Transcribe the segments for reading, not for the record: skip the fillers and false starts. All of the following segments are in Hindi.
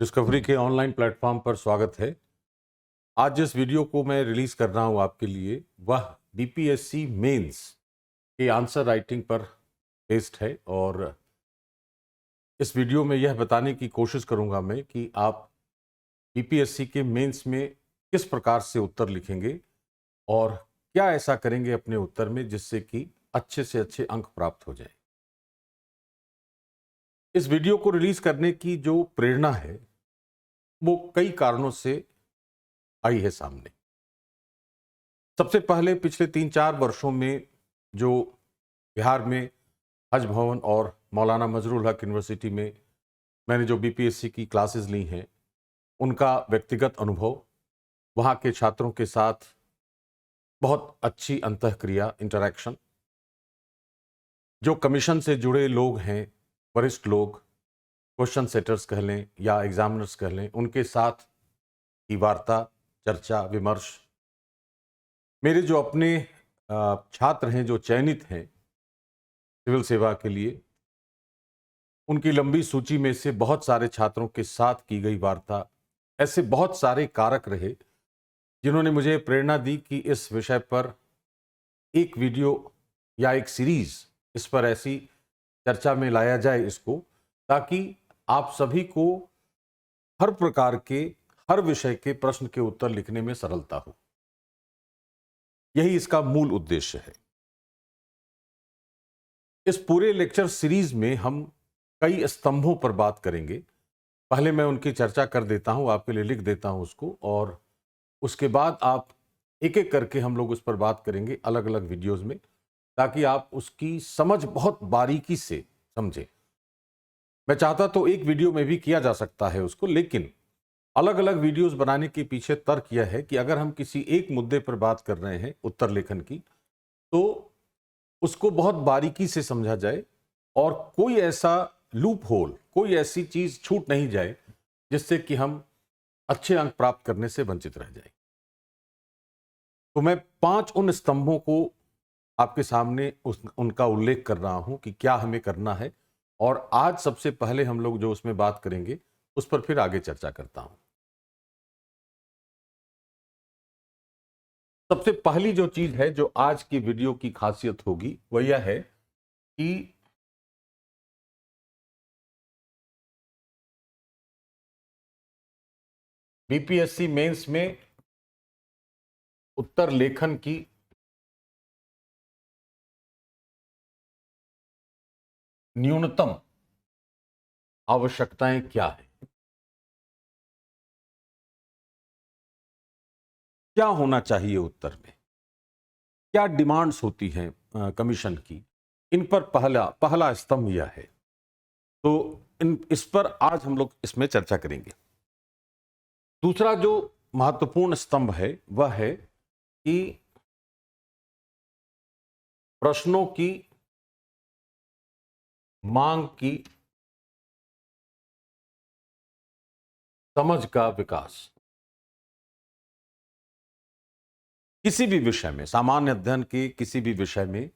डिस्कवरी के ऑनलाइन प्लेटफॉर्म पर स्वागत है। आज जिस वीडियो को मैं रिलीज कर रहा हूं आपके लिए वह बीपीएससी मेंस के आंसर राइटिंग पर बेस्ड है और इस वीडियो में यह बताने की कोशिश करूंगा मैं कि आप बीपीएससी के मेंस में किस प्रकार से उत्तर लिखेंगे और क्या ऐसा करेंगे अपने उत्तर में जिससे कि अच्छे से अच्छे अंक प्राप्त हो जाए। इस वीडियो को रिलीज करने की जो प्रेरणा है वो कई कारणों से आई है सामने। सबसे पहले पिछले 3-4 वर्षों में जो बिहार में हज भवन और मौलाना मजरूल हक यूनिवर्सिटी में मैंने जो बीपीएससी की क्लासेस ली हैं उनका व्यक्तिगत अनुभव, वहाँ के छात्रों के साथ बहुत अच्छी अंतःक्रिया इंटरैक्शन, जो कमीशन से जुड़े लोग हैं, वरिष्ठ लोग, क्वेश्चन सेटर्स कह लें या एग्जामिनर्स कह लें, उनके साथ की वार्ता, चर्चा, विमर्श, मेरे जो अपने छात्र हैं जो चयनित हैं सिविल सेवा के लिए, उनकी लंबी सूची में से बहुत सारे छात्रों के साथ की गई वार्ता, ऐसे बहुत सारे कारक रहे जिन्होंने मुझे प्रेरणा दी कि इस विषय पर एक वीडियो या एक सीरीज इस पर ऐसी चर्चा में लाया जाए इसको, ताकि आप सभी को हर प्रकार के, हर विषय के प्रश्न के उत्तर लिखने में सरलता हो। यही इसका मूल उद्देश्य है। इस पूरे लेक्चर सीरीज में हम कई स्तंभों पर बात करेंगे। पहले मैं उनकी चर्चा कर देता हूं, आपके लिए लिख देता हूं उसको, और उसके बाद आप एक एक करके हम लोग उस पर बात करेंगे अलग अलग वीडियोस में, ताकि आप उसकी समझ बहुत बारीकी से समझें। मैं चाहता तो एक वीडियो में भी किया जा सकता है उसको, लेकिन अलग अलग वीडियोस बनाने के पीछे तर्क यह है कि अगर हम किसी एक मुद्दे पर बात कर रहे हैं उत्तर लेखन की, तो उसको बहुत बारीकी से समझा जाए और कोई ऐसा लूप होल, कोई ऐसी चीज छूट नहीं जाए जिससे कि हम अच्छे अंक प्राप्त करने से वंचित रह जाए। तो मैं 5 उन स्तंभों को आपके सामने उनका उल्लेख कर रहा हूं कि क्या हमें करना है, और आज सबसे पहले हम लोग जो उसमें बात करेंगे उस पर फिर आगे चर्चा करता हूं। सबसे पहली जो चीज है जो आज की वीडियो की खासियत होगी वह यह है कि बीपीएससी मेंस में उत्तर लेखन की न्यूनतम आवश्यकताएं क्या है, क्या होना चाहिए उत्तर में, क्या डिमांड्स होती हैं कमीशन की। इन पर पहला पहला स्तंभ यह है। तो इस पर आज हम लोग इसमें चर्चा करेंगे। दूसरा जो महत्वपूर्ण स्तंभ है वह है कि प्रश्नों की मांग की समझ का विकास। किसी भी विषय में, सामान्य अध्ययन के किसी भी विषय में,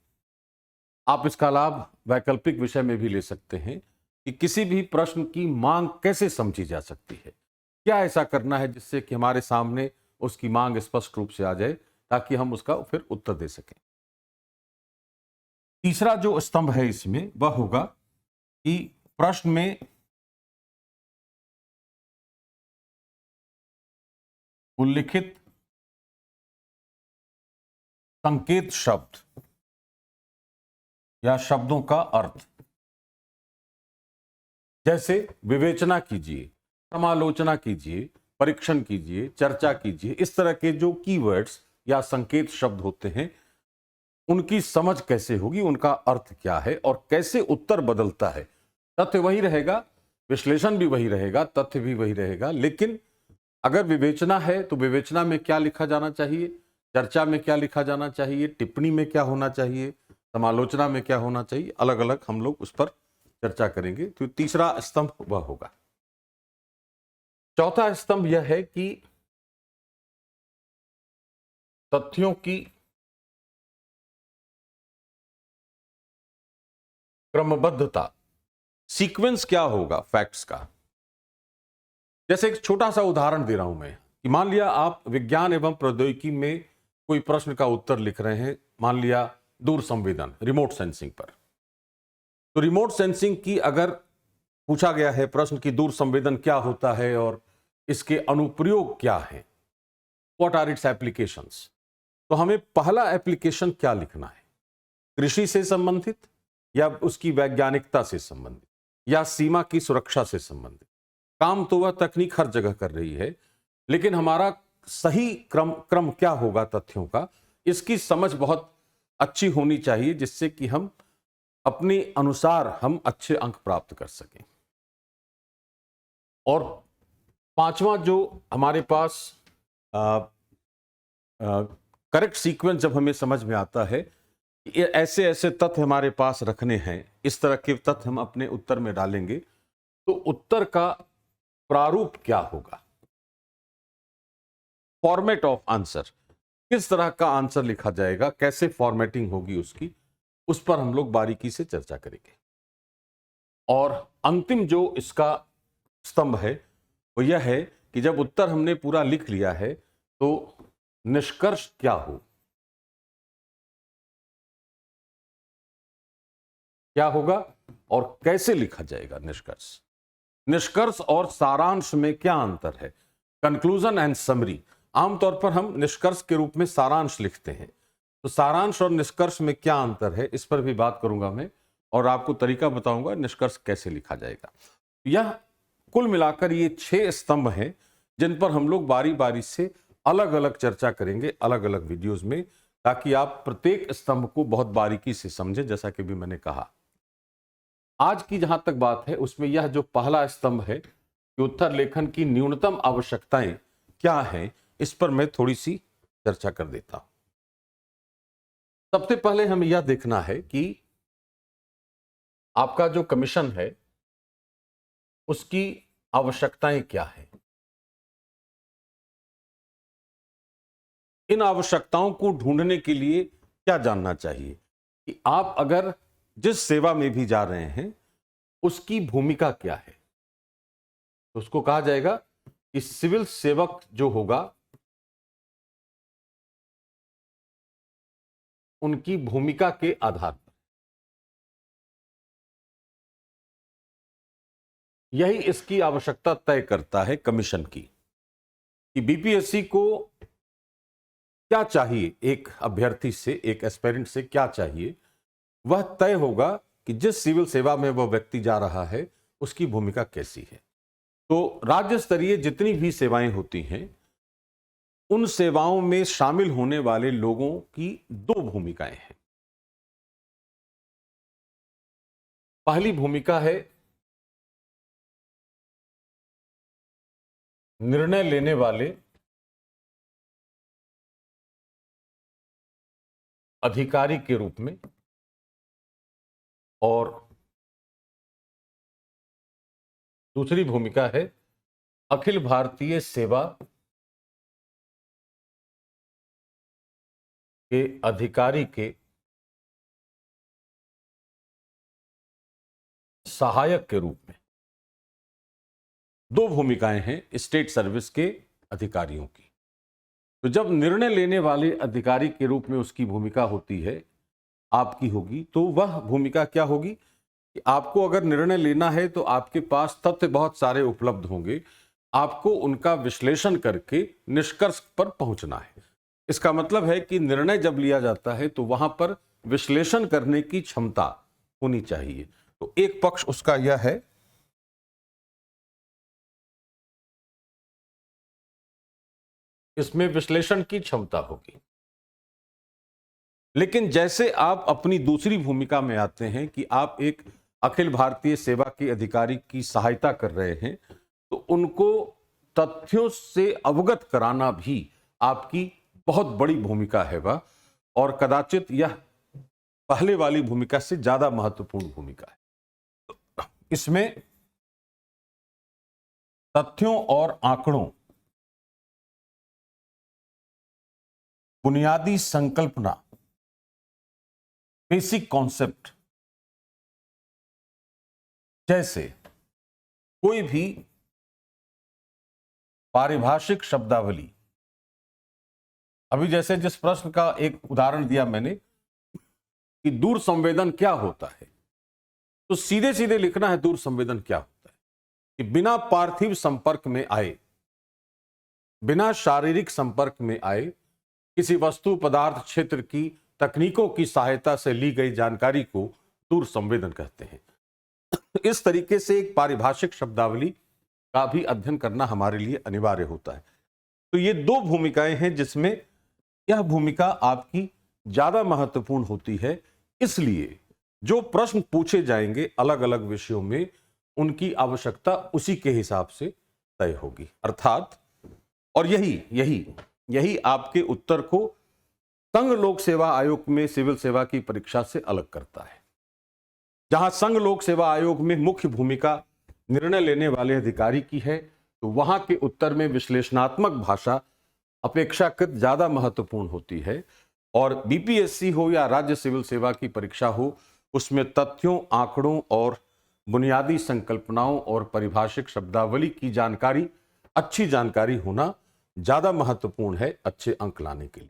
आप इसका लाभ वैकल्पिक विषय में भी ले सकते हैं कि किसी भी प्रश्न की मांग कैसे समझी जा सकती है, क्या ऐसा करना है जिससे कि हमारे सामने उसकी मांग स्पष्ट रूप से आ जाए ताकि हम उसका फिर उत्तर दे सकें। तीसरा जो स्तंभ है इसमें वह होगा कि प्रश्न में उल्लिखित संकेत शब्द या शब्दों का अर्थ, जैसे विवेचना कीजिए, समालोचना कीजिए, परीक्षण कीजिए, चर्चा कीजिए, इस तरह के जो कीवर्ड्स या संकेत शब्द होते हैं उनकी समझ कैसे होगी, उनका अर्थ क्या है और कैसे उत्तर बदलता है। तथ्य वही रहेगा, विश्लेषण भी वही रहेगा, तथ्य भी वही रहेगा, लेकिन अगर विवेचना है तो विवेचना में क्या लिखा जाना चाहिए, चर्चा में क्या लिखा जाना चाहिए, टिप्पणी में क्या होना चाहिए, समालोचना में क्या होना चाहिए, अलग अलग हम लोग उस पर चर्चा करेंगे। तो तीसरा स्तंभ वह होगा। चौथा स्तंभ यह है कि तथ्यों की क्रमबद्धता, सीक्वेंस क्या होगा फैक्ट्स का, जैसे एक छोटा सा उदाहरण दे रहा हूं मैं कि मान लिया आप विज्ञान एवं प्रौद्योगिकी में कोई प्रश्न का उत्तर लिख रहे हैं, मान लिया दूर संवेदन, रिमोट सेंसिंग पर। तो रिमोट सेंसिंग की अगर पूछा गया है प्रश्न कि दूर संवेदन क्या होता है और इसके अनुप्रयोग क्या हैं, व्हाट आर इट्स एप्लीकेशंस, तो हमें पहला एप्लीकेशन क्या लिखना है? कृषि से संबंधित, या उसकी वैज्ञानिकता से संबंधित, या सीमा की सुरक्षा से संबंधित। काम तो वह तकनीक हर जगह कर रही है, लेकिन हमारा सही क्रम क्या होगा तथ्यों का, इसकी समझ बहुत अच्छी होनी चाहिए, जिससे कि हम अपने अनुसार हम अच्छे अंक प्राप्त कर सकें। और पांचवा जो हमारे पास करेक्ट सीक्वेंस जब हमें समझ में आता है, ये ऐसे ऐसे तथ्य हमारे पास रखने हैं, इस तरह के तथ्य हम अपने उत्तर में डालेंगे, तो उत्तर का प्रारूप क्या होगा, फॉर्मेट ऑफ आंसर, किस तरह का आंसर लिखा जाएगा, कैसे फॉर्मेटिंग होगी उसकी, उस पर हम लोग बारीकी से चर्चा करेंगे। और अंतिम जो इसका स्तंभ है वो यह है कि जब उत्तर हमने पूरा लिख लिया है तो निष्कर्ष क्या हो, क्या होगा और कैसे लिखा जाएगा निष्कर्ष। निष्कर्ष और सारांश में क्या अंतर है, कंक्लूजन एंड समरी। आमतौर पर हम निष्कर्ष के रूप में सारांश लिखते हैं, तो सारांश और निष्कर्ष में क्या अंतर है, इस पर भी बात करूंगा मैं, और आपको तरीका बताऊंगा निष्कर्ष कैसे लिखा जाएगा। यह कुल मिलाकर ये 6 स्तंभ हैं जिन पर हम लोग बारी बारी से अलग अलग चर्चा करेंगे अलग अलग वीडियोस में, ताकि आप प्रत्येक स्तंभ को बहुत बारीकी से समझें। जैसा कि भी मैंने कहा, आज की जहां तक बात है उसमें यह जो पहला स्तंभ है कि उत्तर लेखन की न्यूनतम आवश्यकताएं क्या हैं, इस पर मैं थोड़ी सी चर्चा कर देता हूं। सबसे पहले हमें यह देखना है कि आपका जो कमीशन है उसकी आवश्यकताएं क्या है। इन आवश्यकताओं को ढूंढने के लिए क्या जानना चाहिए कि आप अगर जिस सेवा में भी जा रहे हैं उसकी भूमिका क्या है। तो उसको कहा जाएगा कि सिविल सेवक जो होगा उनकी भूमिका के आधार पर, यही इसकी आवश्यकता तय करता है कमीशन की, कि बीपीएससी को क्या चाहिए, एक अभ्यर्थी से, एक एस्पिरेंट से क्या चाहिए, वह तय होगा कि जिस सिविल सेवा में वह व्यक्ति जा रहा है उसकी भूमिका कैसी है। तो राज्य स्तरीय जितनी भी सेवाएं होती हैं उन सेवाओं में शामिल होने वाले लोगों की 2 भूमिकाएं हैं। पहली भूमिका है निर्णय लेने वाले अधिकारी के रूप में, और दूसरी भूमिका है अखिल भारतीय सेवा के अधिकारी के सहायक के रूप में। 2 भूमिकाएं हैं स्टेट सर्विस के अधिकारियों की। तो जब निर्णय लेने वाले अधिकारी के रूप में उसकी भूमिका होती है, आपकी होगी, तो वह भूमिका क्या होगी कि आपको अगर निर्णय लेना है तो आपके पास तथ्य बहुत सारे उपलब्ध होंगे, आपको उनका विश्लेषण करके निष्कर्ष पर पहुंचना है। इसका मतलब है कि निर्णय जब लिया जाता है तो वहां पर विश्लेषण करने की क्षमता होनी चाहिए। तो एक पक्ष उसका यह है। इसमें विश्लेषण की क्षमता होगी। लेकिन जैसे आप अपनी दूसरी भूमिका में आते हैं कि आप एक अखिल भारतीय सेवा के अधिकारी की सहायता कर रहे हैं, तो उनको तथ्यों से अवगत कराना भी आपकी बहुत बड़ी भूमिका है वह, और कदाचित यह पहले वाली भूमिका से ज्यादा महत्वपूर्ण भूमिका है। इसमें तथ्यों और आंकड़ों, बुनियादी संकल्पना, बेसिक कॉन्सेप्ट, जैसे कोई भी पारिभाषिक शब्दावली। अभी जैसे जिस प्रश्न का एक उदाहरण दिया मैंने कि दूर संवेदन क्या होता है, तो सीधे सीधे लिखना है दूर संवेदन क्या होता है कि बिना पार्थिव संपर्क में आए, बिना शारीरिक संपर्क में आए किसी वस्तु पदार्थ क्षेत्र की तकनीकों की सहायता से ली गई जानकारी को दूर संवेदन कहते हैं। इस तरीके से एक पारिभाषिक शब्दावली का भी अध्ययन करना हमारे लिए अनिवार्य होता है। तो ये दो भूमिकाएं हैं जिसमें यह भूमिका आपकी ज्यादा महत्वपूर्ण होती है, इसलिए जो प्रश्न पूछे जाएंगे अलग अलग विषयों में उनकी आवश्यकता उसी के हिसाब से तय होगी। अर्थात और यही आपके उत्तर को संघ लोक सेवा आयोग में सिविल सेवा की परीक्षा से अलग करता है। जहां संघ लोक सेवा आयोग में मुख्य भूमिका निर्णय लेने वाले अधिकारी की है, तो वहां के उत्तर में विश्लेषणात्मक भाषा अपेक्षाकृत ज्यादा महत्वपूर्ण होती है। और बीपीएससी हो या राज्य सिविल सेवा की परीक्षा हो, उसमें तथ्यों, आंकड़ों और बुनियादी संकल्पनाओं और पारिभाषिक शब्दावली की जानकारी, अच्छी जानकारी होना ज्यादा महत्वपूर्ण है अच्छे अंक लाने के लिए।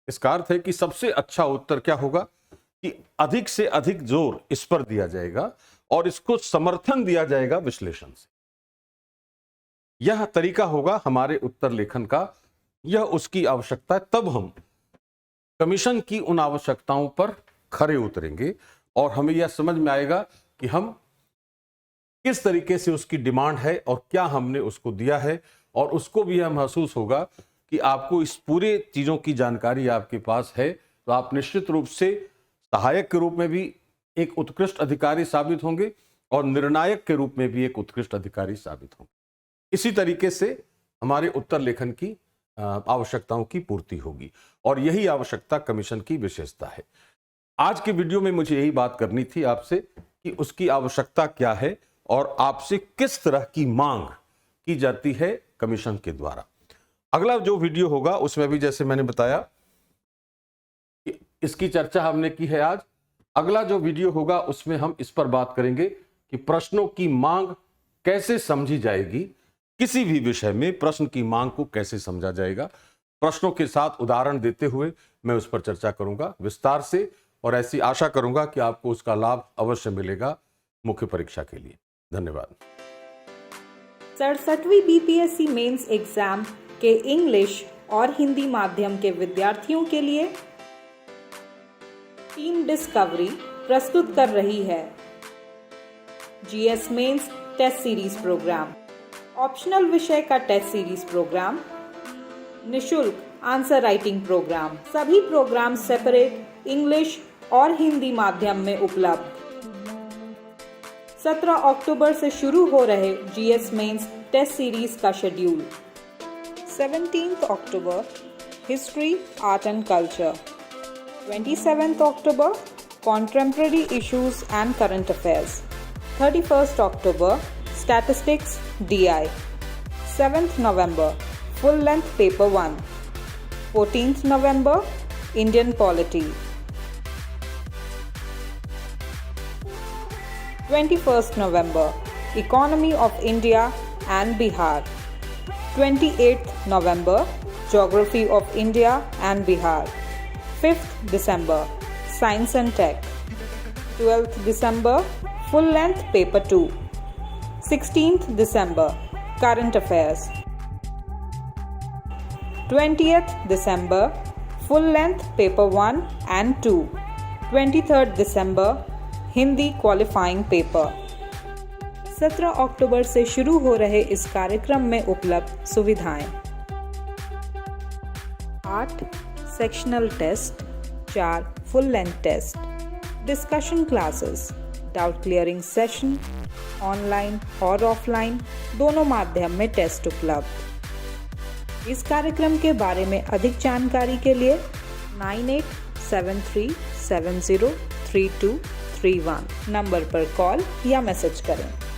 इसका अर्थ है कि सबसे अच्छा उत्तर क्या होगा कि अधिक से अधिक जोर इस पर दिया जाएगा और इसको समर्थन दिया जाएगा विश्लेषण से। यह तरीका होगा हमारे उत्तर लेखन का, यह उसकी आवश्यकता है। तब हम कमीशन की उन आवश्यकताओं पर खरे उतरेंगे और हमें यह समझ में आएगा कि हम किस तरीके से उसकी डिमांड है और क्या हमने उसको दिया है, और उसको भी यह महसूस होगा कि आपको इस पूरे चीजों की जानकारी आपके पास है, तो आप निश्चित रूप से सहायक के रूप में भी एक उत्कृष्ट अधिकारी साबित होंगे और निर्णायक के रूप में भी एक उत्कृष्ट अधिकारी साबित होंगे। इसी तरीके से हमारे उत्तर लेखन की आवश्यकताओं की पूर्ति होगी और यही आवश्यकता कमीशन की विशेषता है। आज के वीडियो में मुझे यही बात करनी थी आपसे कि उसकी आवश्यकता क्या है और आपसे किस तरह की मांग की जाती है कमीशन के द्वारा। अगला जो वीडियो होगा उसमें भी जैसे मैंने बताया कि इसकी चर्चा हमने की है आज। अगला जो वीडियो होगा उसमें हम इस पर बात करेंगे कि प्रश्नों की मांग कैसे समझी जाएगी, किसी भी विषय में प्रश्न की मांग को कैसे समझा जाएगा। प्रश्नों के साथ उदाहरण देते हुए मैं उस पर चर्चा करूंगा विस्तार से, और ऐसी आशा करूंगा कि आपको उसका लाभ अवश्य मिलेगा मुख्य परीक्षा के लिए। धन्यवाद। 67वीं बीपीएससी मेंस एग्जाम के इंग्लिश और हिंदी माध्यम के विद्यार्थियों के लिए टीम डिस्कवरी प्रस्तुत कर रही है GS mains test series programme. Optional विषय का टेस्ट सीरीज प्रोग्राम, निशुल्क आंसर राइटिंग प्रोग्राम, सभी प्रोग्राम सेपरेट इंग्लिश और हिंदी माध्यम में उपलब्ध। 17 अक्टूबर से शुरू हो रहे जीएस मेंस टेस्ट सीरीज का schedule. 17 October history, art and culture. 27 October contemporary issues and current affairs. 31 October statistics DI. 7th November full length paper 1. 14th November Indian polity. 21st November economy of India and Bihar. 28th November geography of India and Bihar. 5th December Science and Tech. 12th December full length paper 2. 16th December current affairs. 20th December full length paper 1 and 2. 23rd December Hindi qualifying paper. 17 अक्टूबर से शुरू हो रहे इस कार्यक्रम में उपलब्ध सुविधाएं: 8 sectional test, 4 full length test, discussion classes, doubt clearing session, online और ऑफलाइन दोनों माध्यम में टेस्ट उपलब्ध। इस कार्यक्रम के बारे में अधिक जानकारी के लिए 9873703231 नंबर पर कॉल या मैसेज करें।